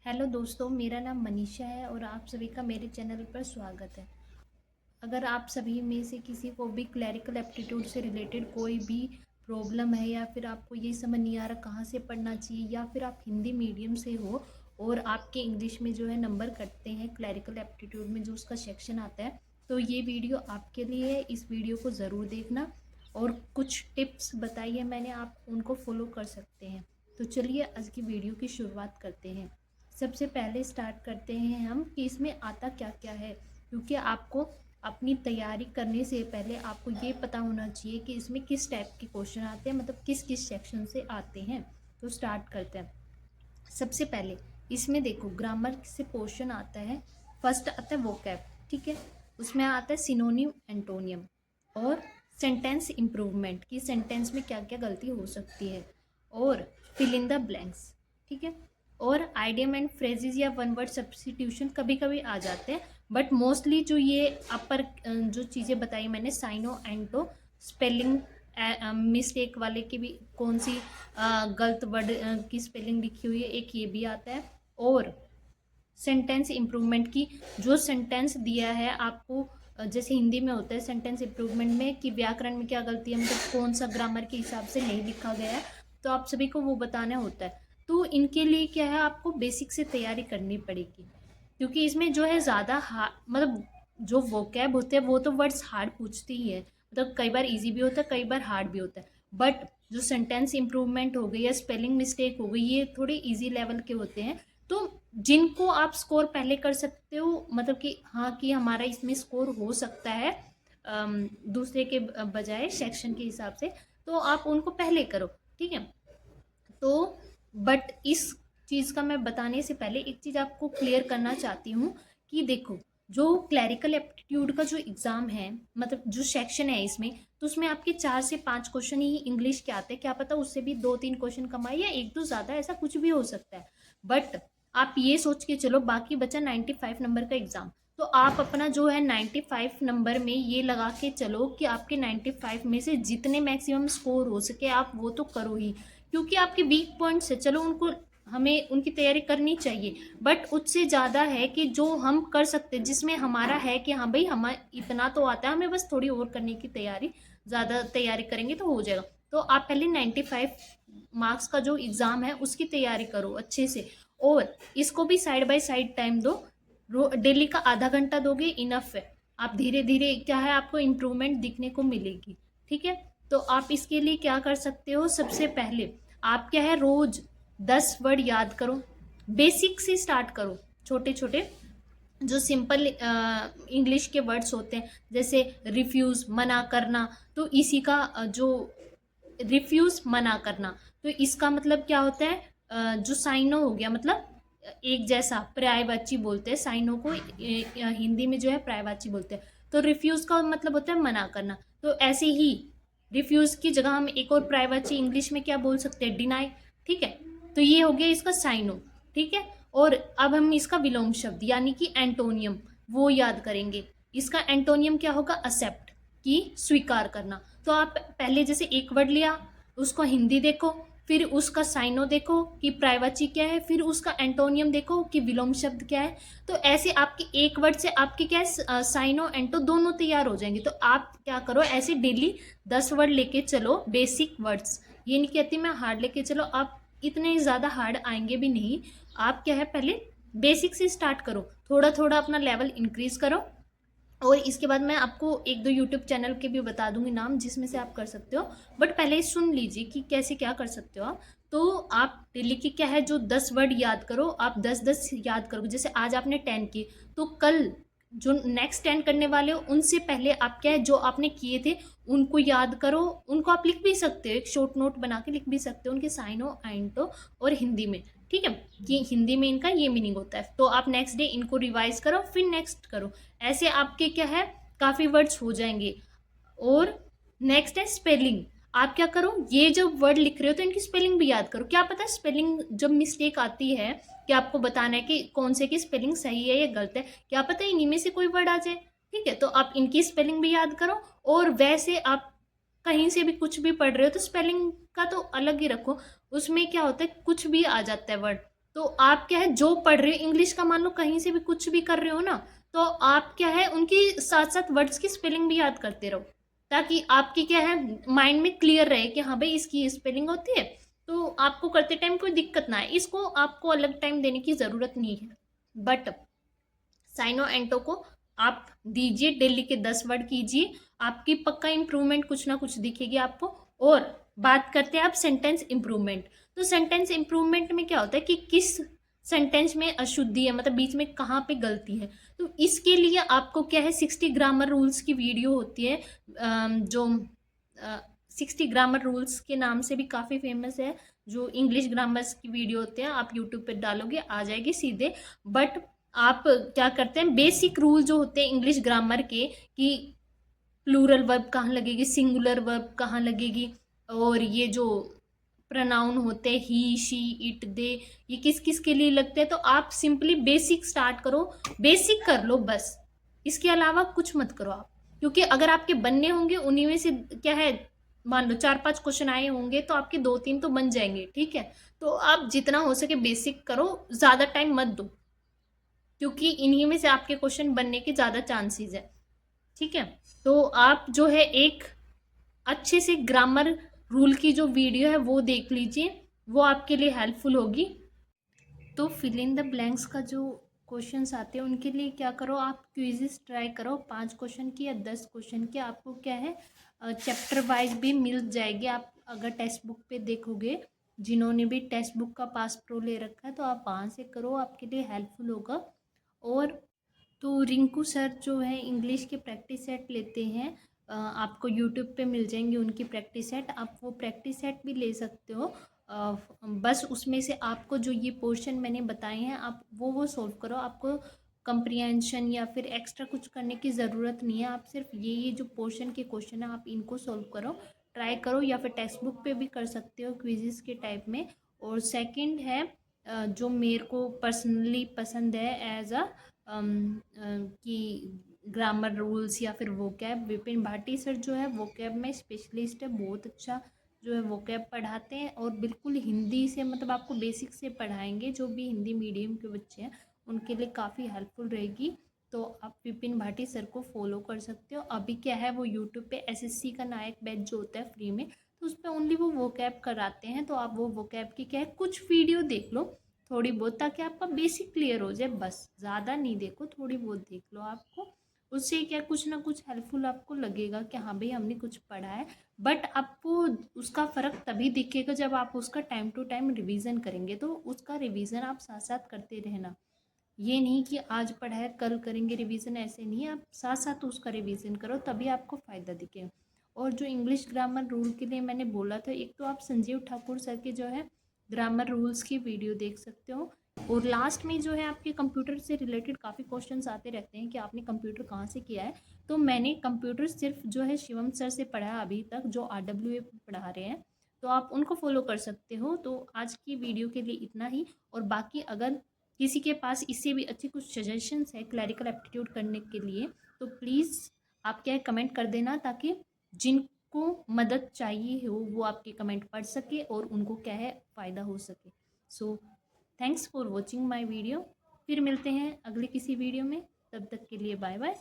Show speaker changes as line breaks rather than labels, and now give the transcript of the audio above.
Hello दोस्तों, मेरा नाम मनीषा है और आप सभी का मेरे चैनल पर स्वागत है। अगर आप सभी में से किसी को भी क्लरिकल एप्टीट्यूड से रिलेटेड कोई भी प्रॉब्लम है या फिर आपको ये समझ नहीं आ रहा कहाँ से पढ़ना चाहिए, या फिर आप हिंदी मीडियम से हो और आपके इंग्लिश में जो है नंबर कटते हैं क्लरिकल एप्टीट्यूड में जो उसका सेक्शन आता है, तो ये वीडियो आपके लिए है। इस वीडियो को ज़रूर देखना और कुछ टिप्स बताइए मैंने, आप उनको फॉलो कर सकते हैं। तो चलिए आज की वीडियो की शुरुआत करते हैं। सबसे पहले स्टार्ट करते हैं हम कि इसमें आता क्या क्या है, क्योंकि आपको अपनी तैयारी करने से पहले आपको ये पता होना चाहिए कि इसमें किस टाइप के क्वेश्चन आते हैं, मतलब किस किस सेक्शन से आते हैं। तो स्टार्ट करते हैं। सबसे पहले इसमें देखो ग्रामर से क्वेश्चन आता है। फर्स्ट आता है वोकैब, ठीक है। उसमें आता है सिनोनिम एंटोनियम और सेंटेंस इम्प्रूवमेंट की सेंटेंस में क्या क्या गलती हो सकती है, और फिल इन द ब्लैंक्स, ठीक है। और आइडियम एंड फ्रेजेस या वन वर्ड सब्स्टिट्यूशन कभी कभी आ जाते हैं, बट मोस्टली जो ये अपर जो चीज़ें बताई मैंने, साइनो एंटो, स्पेलिंग मिस्टेक वाले की भी कौन सी गलत वर्ड की स्पेलिंग लिखी हुई है, एक ये भी आता है। और सेंटेंस इम्प्रूवमेंट की जो सेंटेंस दिया है आपको, जैसे हिंदी में होता है सेंटेंस इम्प्रूवमेंट में कि व्याकरण में क्या गलती है, मतलब कौन सा ग्रामर के हिसाब से नहीं लिखा गया है, तो आप सभी को वो बताना होता है। तो इनके लिए क्या है, आपको बेसिक से तैयारी करनी पड़ेगी, क्योंकि इसमें जो है ज़्यादा हार्ड, मतलब जो वोकैब होते हैं वो तो वर्ड्स हार्ड पूछती ही है, मतलब कई बार इजी भी होता है कई बार हार्ड भी होता है। बट जो सेंटेंस इम्प्रूवमेंट हो गई या स्पेलिंग मिस्टेक हो गई, ये थोड़े इजी लेवल के होते हैं। तो जिनको आप स्कोर पहले कर सकते हो, मतलब कि हाँ कि हमारा इसमें स्कोर हो सकता है दूसरे के बजाय सेक्शन के हिसाब से, तो आप उनको पहले करो, ठीक है। तो बट इस चीज़ का मैं बताने से पहले एक चीज़ आपको क्लियर करना चाहती हूँ कि देखो, जो क्लैरिकल एप्टीट्यूड का जो एग्ज़ाम है, मतलब जो सेक्शन है इसमें, तो उसमें आपके 4 से 5 क्वेश्चन ही इंग्लिश के आते हैं। क्या पता उससे भी 2-3 क्वेश्चन कम आए या 1-2 ज़्यादा, ऐसा कुछ भी हो सकता है। बट आप ये सोच के चलो बाकी बचा 95 नंबर का एग्ज़ाम, तो आप अपना जो है 95 नंबर में ये लगा के चलो कि आपके 95 में से जितने मैक्सिमम स्कोर हो सके आप वो तो करो ही, क्योंकि आपके वीक पॉइंट्स है, चलो उनको हमें उनकी तैयारी करनी चाहिए, बट उससे ज़्यादा है कि जो हम कर सकते हैं, जिसमें हमारा है कि हाँ भाई हमें इतना तो आता है, हमें बस थोड़ी और करने की तैयारी, ज़्यादा तैयारी करेंगे तो हो जाएगा। तो आप पहले 95 मार्क्स का जो एग्ज़ाम है उसकी तैयारी करो अच्छे से, और इसको भी साइड बाय साइड टाइम दो। डेली का आधा घंटा दोगे इनफ है। आप धीरे धीरे क्या है आपको इम्प्रूवमेंट दिखने को मिलेगी, ठीक है। तो आप इसके लिए क्या कर सकते हो, सबसे पहले आप क्या है रोज 10 वर्ड याद करो, बेसिक से स्टार्ट करो, छोटे छोटे जो सिंपल इंग्लिश के वर्ड्स होते हैं, जैसे रिफ्यूज़ मना करना, तो इसी का जो रिफ्यूज़ मना करना, तो इसका मतलब क्या होता है, जो साइनो हो गया, मतलब एक जैसा पर्यायवाची बोलते हैं साइनो को, हिंदी में जो है पर्यायवाची बोलते हैं। तो रिफ्यूज़ का मतलब होता है मना करना, तो ऐसे ही रिफ्यूज़ की जगह हम एक और पर्यायवाची इंग्लिश में क्या बोल सकते हैं, डिनाई, ठीक है। तो ये हो गया इसका साइनो, ठीक है। और अब हम इसका विलोम शब्द यानी कि एंटोनियम वो याद करेंगे। इसका एंटोनियम क्या होगा, एक्सेप्ट, कि स्वीकार करना। तो आप पहले जैसे एक वर्ड लिया, उसको हिंदी देखो, फिर उसका साइनो देखो कि पर्यायवाची क्या है, फिर उसका एंटोनियम देखो कि विलोम शब्द क्या है। तो ऐसे आपके एक वर्ड से आपके क्या है साइनो एंटो दोनों तैयार हो जाएंगे। तो आप क्या करो, ऐसे डेली 10 वर्ड लेके चलो, बेसिक वर्ड्स, ये नहीं कहती मैं हार्ड लेके चलो, आप इतने ज़्यादा हार्ड आएंगे भी नहीं। आप क्या है पहले बेसिक से स्टार्ट करो, थोड़ा थोड़ा अपना लेवल इंक्रीज करो, और इसके बाद मैं आपको 1-2 यूट्यूब चैनल के भी बता दूंगी नाम, जिसमें से आप कर सकते हो। बट पहले सुन लीजिए कि कैसे क्या कर सकते हो आप। तो आप डेली की क्या है जो 10 वर्ड याद करो, आप 10-10 याद करोगे। जैसे आज आपने 10 की, तो कल जो नेक्स्ट 10 करने वाले हो उनसे पहले आप क्या है जो आपने किए थे उनको याद करो। उनको आप लिख भी सकते हो, एक शॉर्ट नोट बना के लिख भी सकते हो, उनके साइनो एंटो और हिंदी में, ठीक है, कि हिंदी में इनका ये मीनिंग होता है। तो आप नेक्स्ट डे इनको रिवाइज करो, फिर नेक्स्ट करो, ऐसे आपके क्या है काफ़ी वर्ड्स हो जाएंगे। और नेक्स्ट है स्पेलिंग। आप क्या करो, ये जब वर्ड लिख रहे हो तो इनकी स्पेलिंग भी याद करो। क्या पता स्पेलिंग जब मिस्टेक आती है कि आपको बताना है कि कौन से की स्पेलिंग सही है या गलत है, क्या पता इन्हीं में से कोई वर्ड आ जाए, ठीक है। तो आप इनकी स्पेलिंग भी याद करो, और वैसे आप कहीं से भी कुछ भी पढ़ रहे हो तो स्पेलिंग का तो अलग ही रखो, उसमें क्या होता है कुछ भी आ जाता है वर्ड, तो आप क्या है जो पढ़ रहे हो इंग्लिश का, मान लो कहीं से भी कुछ भी कर रहे हो ना, तो आप क्या है उनकी साथ साथ वर्ड्स की स्पेलिंग भी याद करते रहो, ताकि आपकी क्या है माइंड में क्लियर रहे कि हाँ भाई इसकी स्पेलिंग होती है, तो आपको करते टाइम कोई दिक्कत ना आए। इसको आपको अलग टाइम देने की ज़रूरत नहीं है। बट साइनो एंटो को आप दीजिए, डेली के 10 वर्ड कीजिए, आपकी पक्का इंप्रूवमेंट कुछ ना कुछ दिखेगी आपको। और बात करते हैं आप सेंटेंस इंप्रूवमेंट। तो सेंटेंस इंप्रूवमेंट में क्या होता है कि किस सेंटेंस में अशुद्धि है, मतलब बीच में कहाँ पे गलती है। तो इसके लिए आपको क्या है 60 ग्रामर रूल्स की वीडियो होती है, जो 60 ग्रामर रूल्स के नाम से भी काफ़ी फेमस है, जो इंग्लिश ग्रामर्स की वीडियो होते हैं, आप यूट्यूब पे डालोगे आ जाएगी सीधे। बट आप क्या करते हैं बेसिक रूल जो होते हैं इंग्लिश ग्रामर के, कि प्लूरल वर्ब कहाँ लगेगी, सिंगुलर वर्ब कहाँ लगेगी, और ये जो प्रोनाउन होते हैं ही शी इट दे, ये किस किस के लिए लगते हैं। तो आप सिंपली बेसिक स्टार्ट करो, बेसिक कर लो बस, इसके अलावा कुछ मत करो आप। क्योंकि अगर आपके बनने होंगे उन्हीं में से क्या है, मान लो 4-5 क्वेश्चन आए होंगे तो आपके 2-3 तो बन जाएंगे, ठीक है। तो आप जितना हो सके बेसिक करो, ज़्यादा टाइम मत दो, क्योंकि इन्हीं में से आपके क्वेश्चन बनने के ज़्यादा चांसेस है, ठीक है। तो आप जो है एक अच्छे से ग्रामर रूल की जो वीडियो है वो देख लीजिए, वो आपके लिए हेल्पफुल होगी। तो फिल इन द ब्लैंक्स का जो क्वेश्चंस आते हैं उनके लिए क्या करो, आप क्विज़ेस ट्राई करो, 5 क्वेश्चन की या 10 क्वेश्चन की। आपको क्या है चैप्टर वाइज भी मिल जाएगी। आप अगर टेक्स्ट बुक पे देखोगे, जिन्होंने भी टेक्स्ट बुक का पास प्रो ले रखा है, तो आप वहाँ से करो, आपके लिए हेल्पफुल होगा। और तो रिंकू सर जो है इंग्लिश के प्रैक्टिस सेट लेते हैं, आपको यूट्यूब पे मिल जाएंगे उनकी प्रैक्टिस सेट, आप वो प्रैक्टिस सेट भी ले सकते हो। बस उसमें से आपको जो ये पोर्शन मैंने बताए हैं आप वो सॉल्व करो, आपको कंप्रिहेंशन या फिर एक्स्ट्रा कुछ करने की ज़रूरत नहीं है। आप सिर्फ ये जो पोर्शन के क्वेश्चन है आप इनको सॉल्व करो, ट्राई करो, या फिर टेक्स्ट बुक पे भी कर सकते हो क्विज़ेस के टाइप में। और सेकंड है जो मेरे को पर्सनली पसंद है एज अ कि ग्रामर रूल्स या फिर वोकैब, विपिन भाटी सर जो है वोकैब में स्पेशलिस्ट है, बहुत अच्छा जो है वोकैब पढ़ाते हैं, और बिल्कुल हिंदी से मतलब आपको बेसिक से पढ़ाएंगे। जो भी हिंदी मीडियम के बच्चे हैं उनके लिए काफ़ी हेल्पफुल रहेगी। तो आप विपिन भाटी सर को फॉलो कर सकते हो। अभी क्या है वो यूट्यूब पे एसएससी का नायक बैच जो होता है फ्री में, तो उस पर ओनली वो वोकैब कराते हैं। तो आप वो वोकैब की क्या है कुछ वीडियो देख लो थोड़ी बहुत, ताकि आपका बेसिक क्लियर हो जाए, बस ज़्यादा नहीं देखो, थोड़ी बहुत देख लो। आपको उससे क्या कुछ ना कुछ हेल्पफुल आपको लगेगा कि हाँ भाई हमने कुछ पढ़ा है। बट आपको उसका फ़र्क तभी दिखेगा जब आप उसका टाइम टू टाइम रिवीजन करेंगे। तो उसका रिवीजन आप साथ साथ करते रहना, ये नहीं कि आज पढ़ा है कल करेंगे रिवीजन, ऐसे नहीं है। आप साथ साथ उसका रिवीजन करो तभी आपको फ़ायदा दिखे। और जो इंग्लिश ग्रामर रूल के लिए मैंने बोला था, एक तो आप संजीव ठाकुर सर के जो है ग्रामर रूल्स की वीडियो देख सकते हो। और लास्ट में जो है आपके कंप्यूटर से रिलेटेड काफ़ी क्वेश्चंस आते रहते हैं कि आपने कंप्यूटर कहाँ से किया है। तो मैंने कंप्यूटर सिर्फ जो है शिवम सर से पढ़ा है अभी तक, जो RWA पढ़ा रहे हैं, तो आप उनको फॉलो कर सकते हो। तो आज की वीडियो के लिए इतना ही। और बाकी अगर किसी के पास इससे भी अच्छे कुछ सजेशंस है क्लैरिकल एप्टीट्यूड करने के लिए, तो प्लीज़ आप क्या है कमेंट कर देना, ताकि जिनको मदद चाहिए हो वो आपके कमेंट पढ़ सके और उनको क्या है फ़ायदा हो सके। So thanks for watching my video. फिर मिलते हैं अगले किसी वीडियो में, तब तक के लिए बाय बाय।